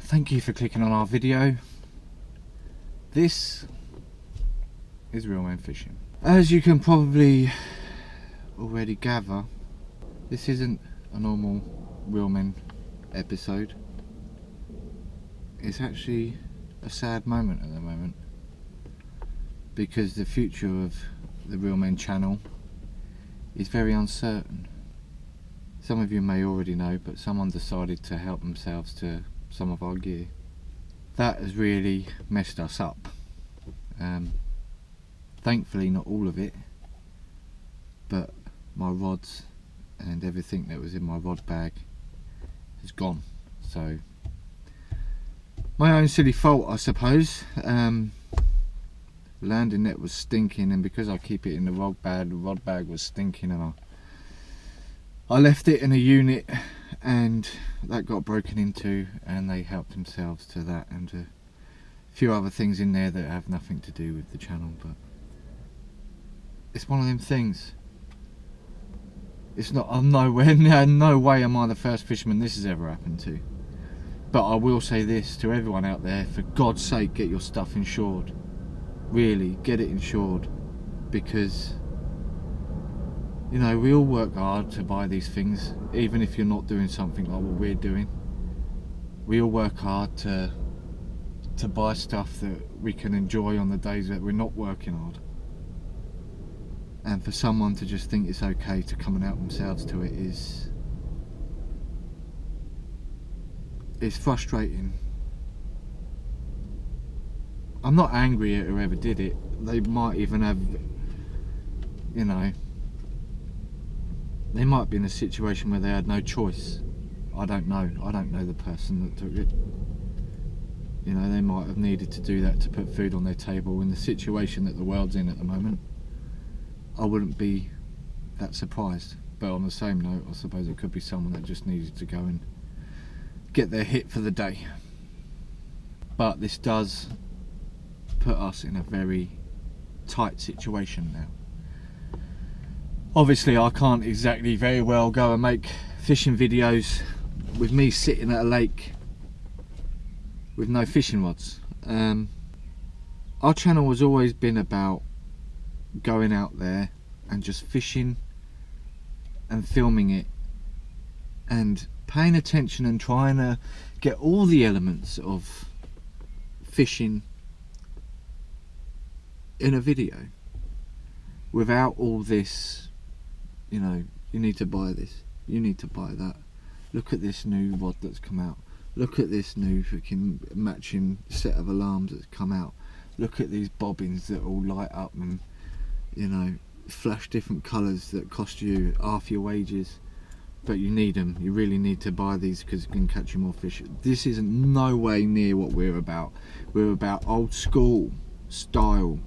Thank you for clicking on our video. This is Real Men Fishing. As you can probably already gather, this isn't a normal Real Men episode. It's actually a sad moment at the moment, because the future of the Real Men channel is very uncertain. Some of you may already know, but someone decided to help themselves to some of our gear. That has really messed us up. Thankfully not all of it, but my rods and everything that was in my rod bag is gone. So my own silly fault, I suppose. Landing net was stinking, and because I keep it in the rod bag was stinking, and I left it in a unit, and that got broken into, and they helped themselves to that and a few other things in there that have nothing to do with the channel. But it's one of them things. It's not, I'm nowhere, no way am I the first fisherman this has ever happened to. But I will say this to everyone out there: for God's sake, get your stuff insured. Really, get it insured, because you know, we all work hard to buy these things, even if you're not doing something like what we're doing. We all work hard to buy stuff that we can enjoy on the days that we're not working hard. And for someone to just think it's okay to come and help themselves to it it's frustrating. I'm not angry at whoever did it. They might even have, you know, they might be in a situation where they had no choice. I don't know. I don't know the person that took it. You know, they might have needed to do that to put food on their table. In the situation that the world's in at the moment, I wouldn't be that surprised. But on the same note, I suppose it could be someone that just needed to go and get their hit for the day. But this does put us in a very tight situation now. Obviously I can't exactly very well go and make fishing videos with me sitting at a lake with no fishing rods. Our channel has always been about going out there and just fishing and filming it and paying attention and trying to get all the elements of fishing in a video without all this, you know, you need to buy this, you need to buy that, look at this new rod that's come out, look at this new freaking matching set of alarms that's come out, look at these bobbins that all light up and, you know, flash different colours that cost you half your wages, but you need them, you really need to buy these because it can catch you more fish. This isn't no way near what we're about. We're about old school style.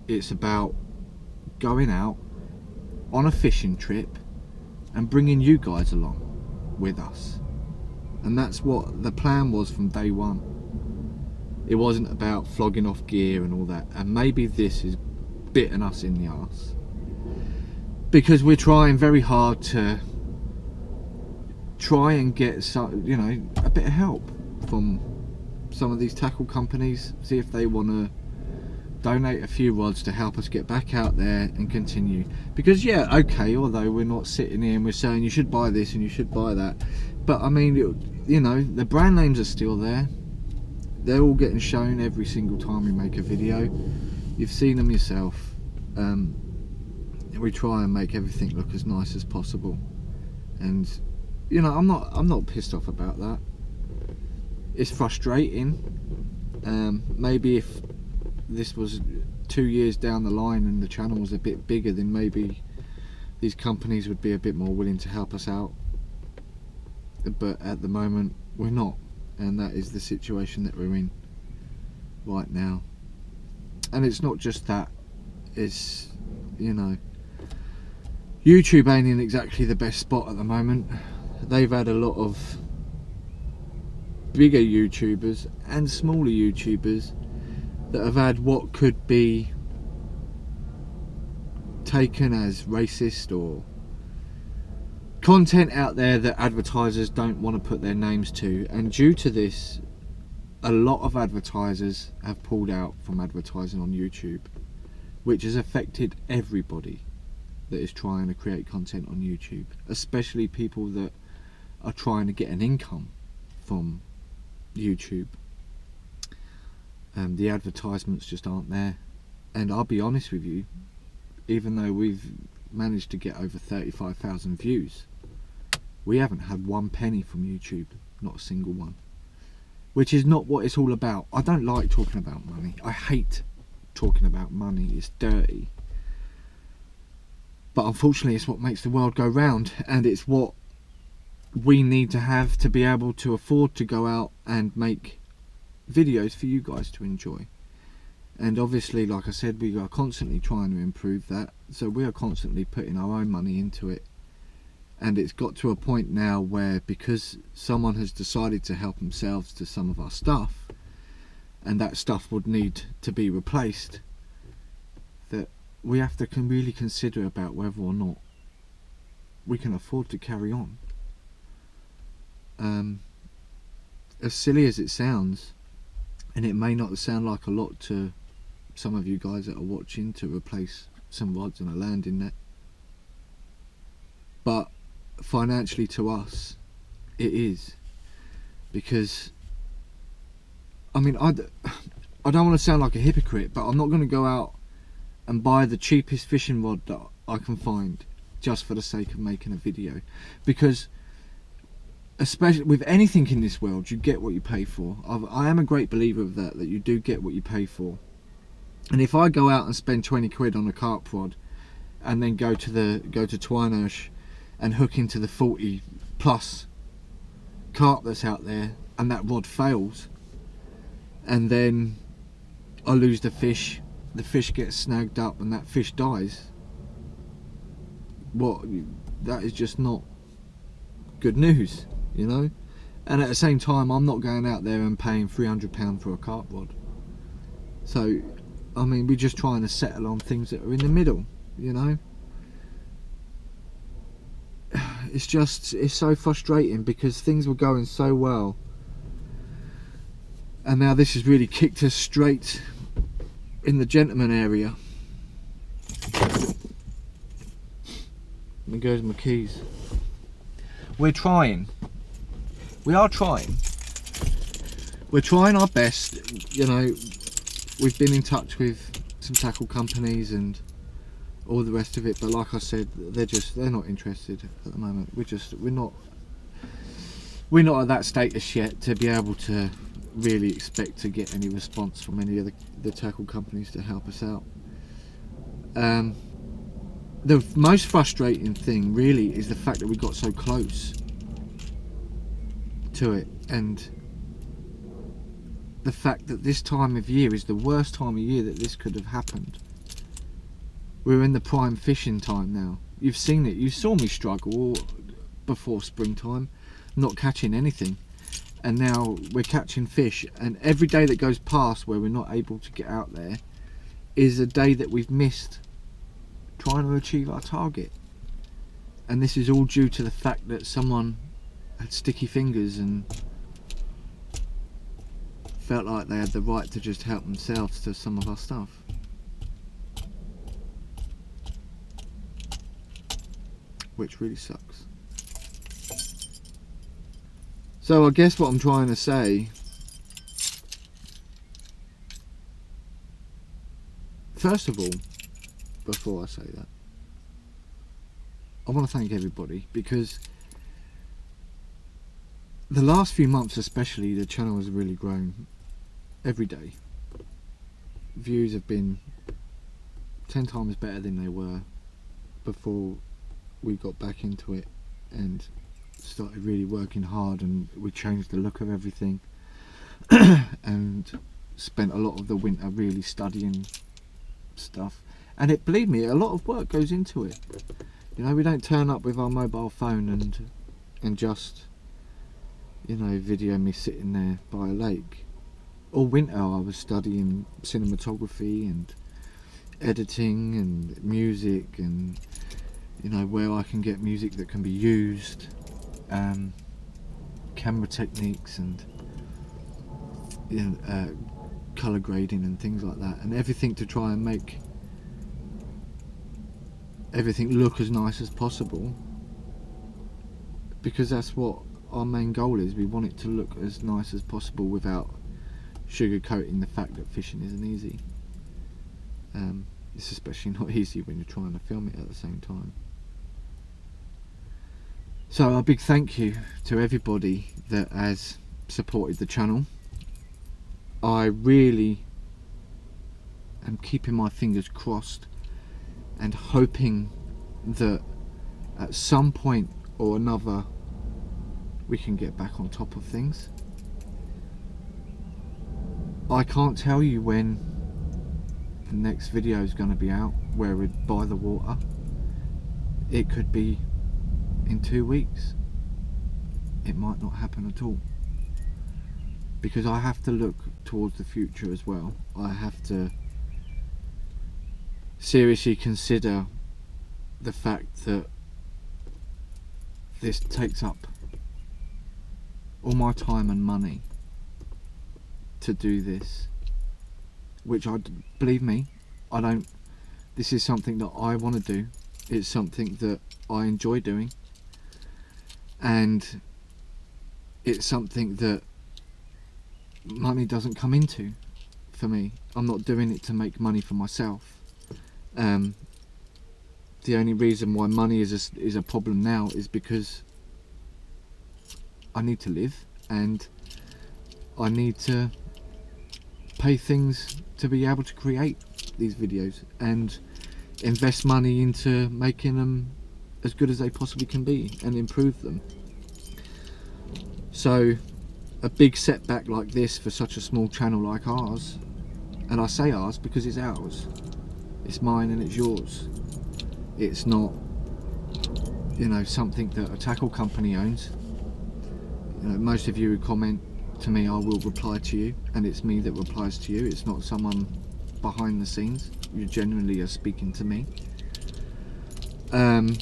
It's about going out on a fishing trip and bringing you guys along with us, and that's what the plan was from day one. It wasn't about flogging off gear and all that, and maybe this has bitten us in the arse because we're trying very hard to try and get some, you know, a bit of help from some of these tackle companies, see if they want to donate a few rods to help us get back out there and continue. Because yeah, okay, although we're not sitting here and we're saying you should buy this and you should buy that, but I mean, you know, the brand names are still there. They're all getting shown every single time we make a video. You've seen them yourself. We try and make everything look as nice as possible, and you know, I'm not pissed off about that. It's frustrating. Maybe if this was 2 years down the line and the channel was a bit bigger, then maybe these companies would be a bit more willing to help us out, but at the moment we're not, and that is the situation that we're in right now. And it's not just that, it's, you know, YouTube ain't in exactly the best spot at the moment. They've had a lot of bigger YouTubers and smaller YouTubers that have had what could be taken as racist or content out there that advertisers don't want to put their names to, and due to this, a lot of advertisers have pulled out from advertising on YouTube, which has affected everybody that is trying to create content on YouTube, especially people that are trying to get an income from YouTube. The advertisements just aren't there, and I'll be honest with you, even though we've managed to get over 35,000 views, we haven't had one penny from YouTube, not a single one, which is not what it's all about. I don't like talking about money. I hate talking about money. It's dirty, but unfortunately it's what makes the world go round, and it's what we need to have to be able to afford to go out and make videos for you guys to enjoy. And obviously, like I said, we are constantly trying to improve that, so we are constantly putting our own money into it. And it's got to a point now where, because someone has decided to help themselves to some of our stuff, and that stuff would need to be replaced, that we have to really consider about whether or not we can afford to carry on. As silly as it sounds, and it may not sound like a lot to some of you guys that are watching, to replace some rods and a landing net, but financially to us it is, because I mean, I don't want to sound like a hypocrite, but I'm not going to go out and buy the cheapest fishing rod that I can find just for the sake of making a video, because especially with anything in this world, you get what you pay for. I am a great believer of that you do get what you pay for. And if I go out and spend 20 quid on a carp rod, and then go to Twinersh and hook into the 40 plus carp that's out there, and that rod fails, and then I lose the fish gets snagged up and that fish dies, that is just not good news, you know. And at the same time, I'm not going out there and paying £300 for a carp rod. So I mean, we're just trying to settle on things that are in the middle, you know. It's so frustrating, because things were going so well, and now this has really kicked us straight in the gentleman area. There goes my keys. We are trying our best, you know. We've been in touch with some tackle companies and all the rest of it, but like I said, they're not interested at the moment. We're not at that status yet to be able to really expect to get any response from any of the tackle companies to help us out. The most frustrating thing really is the fact that we got so close to it, and the fact that this time of year is the worst time of year that this could have happened. We're in the prime fishing time now. You've seen it. You saw me struggle before springtime, not catching anything, and now we're catching fish, and every day that goes past where we're not able to get out there is a day that we've missed trying to achieve our target. And this is all due to the fact that someone had sticky fingers and felt like they had the right to just help themselves to some of our stuff. Which really sucks. So I guess what I'm trying to say, first of all, before I say that, I want to thank everybody, because the last few months especially, the channel has really grown every day. Views have been 10 times better than they were before we got back into it and started really working hard, and we changed the look of everything and spent a lot of the winter really studying stuff. And believe me, a lot of work goes into it. You know, we don't turn up with our mobile phone and just, you know, video me sitting there by a lake. All winter I was studying cinematography and editing and music, and you know, where I can get music that can be used, camera techniques and, you know, colour grading and things like that, and everything to try and make everything look as nice as possible, because that's what our main goal is. We want it to look as nice as possible without sugarcoating the fact that fishing isn't easy. It's especially not easy when you're trying to film it at the same time. So a big thank you to everybody that has supported the channel. I really am keeping my fingers crossed and hoping that at some point or another we can get back on top of things. I can't tell you when the next video is going to be out where we're by the water. It could be in 2 weeks. It might not happen at all, because I have to look towards the future as well. I have to seriously consider the fact that this takes up all my time and money to do this, which believe me, I don't. This is something that I want to do. It's something that I enjoy doing, and it's something that money doesn't come into for me. I'm not doing it to make money for myself. The only reason why money is a problem now is because I need to live, and I need to pay things to be able to create these videos and invest money into making them as good as they possibly can be and improve them. So a big setback like this for such a small channel like ours, and I say ours because it's ours, it's mine and it's yours, it's not, you know, something that a tackle company owns. You know, most of you who comment to me, I will reply to you, and it's me that replies to you. It's not someone behind the scenes. You genuinely are speaking to me. And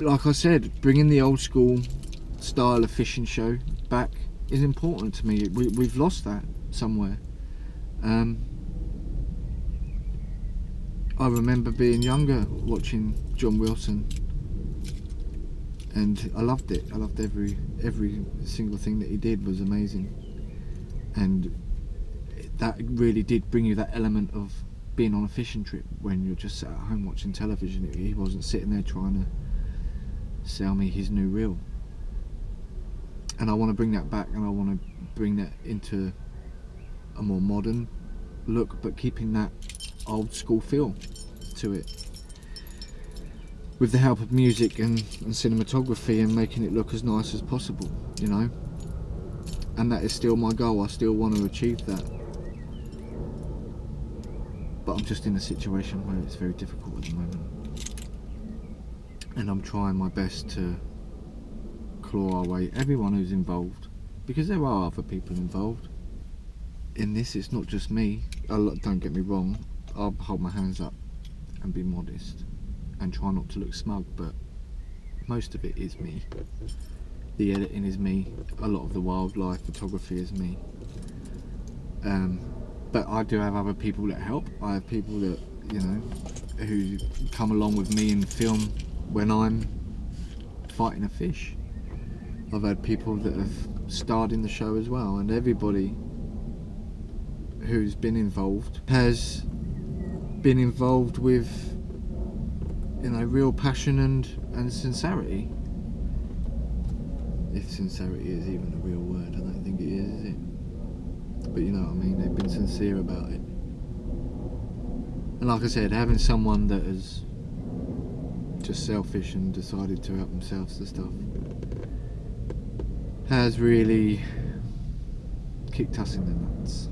like I said, bringing the old school style of fishing show back is important to me. We've lost that somewhere. I remember being younger watching John Wilson, and I loved it. I loved every single thing that he did was amazing, and that really did bring you that element of being on a fishing trip when you're just sat at home watching television. He wasn't sitting there trying to sell me his new reel, and I want to bring that back, and I want to bring that into a more modern look, but keeping that old school feel to it, with the help of music and cinematography, and making it look as nice as possible, you know. And that is still my goal. I still want to achieve that, but I'm just in a situation where it's very difficult at the moment, and I'm trying my best to claw our way, everyone who's involved, because there are other people involved in this. It's not just me. Don't get me wrong, I'll hold my hands up and be modest and try not to look smug, but most of it is me. The editing is me, a lot of the wildlife photography is me, but I do have other people that help. I have people that, you know, who come along with me and film when I'm fighting a fish. I've had people that have starred in the show as well, and everybody who's been involved has been involved with, you know, real passion and sincerity. If sincerity is even a real word, I don't think it is it? But you know what I mean, they've been sincere about it. And like I said, having someone that is just selfish and decided to help themselves to stuff has really kicked us in the nuts,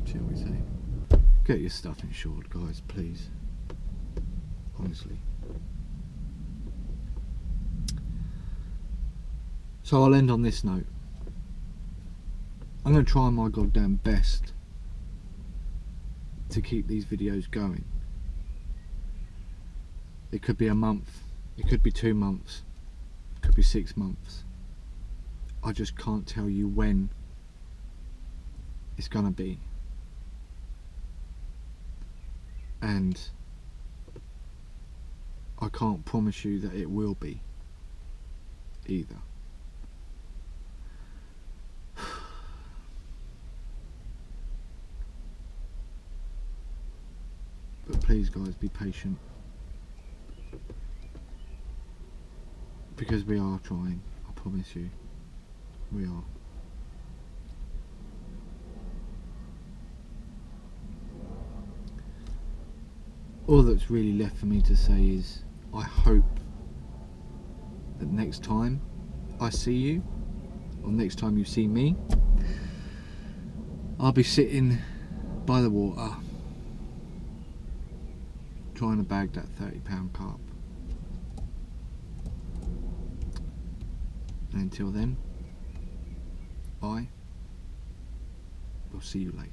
shall we say. Get your stuff insured, guys, please. Honestly. So I'll end on this note. I'm going to try my goddamn best to keep these videos going. It could be a month, it could be 2 months, it could be 6 months. I just can't tell you when it's gonna be. And I can't promise you that it will be either. But please guys, be patient, because we are trying, I promise you, we are. All that's really left for me to say is, I hope that next time I see you, or next time you see me, I'll be sitting by the water trying to bag that £30 carp. And until then, I will see you later.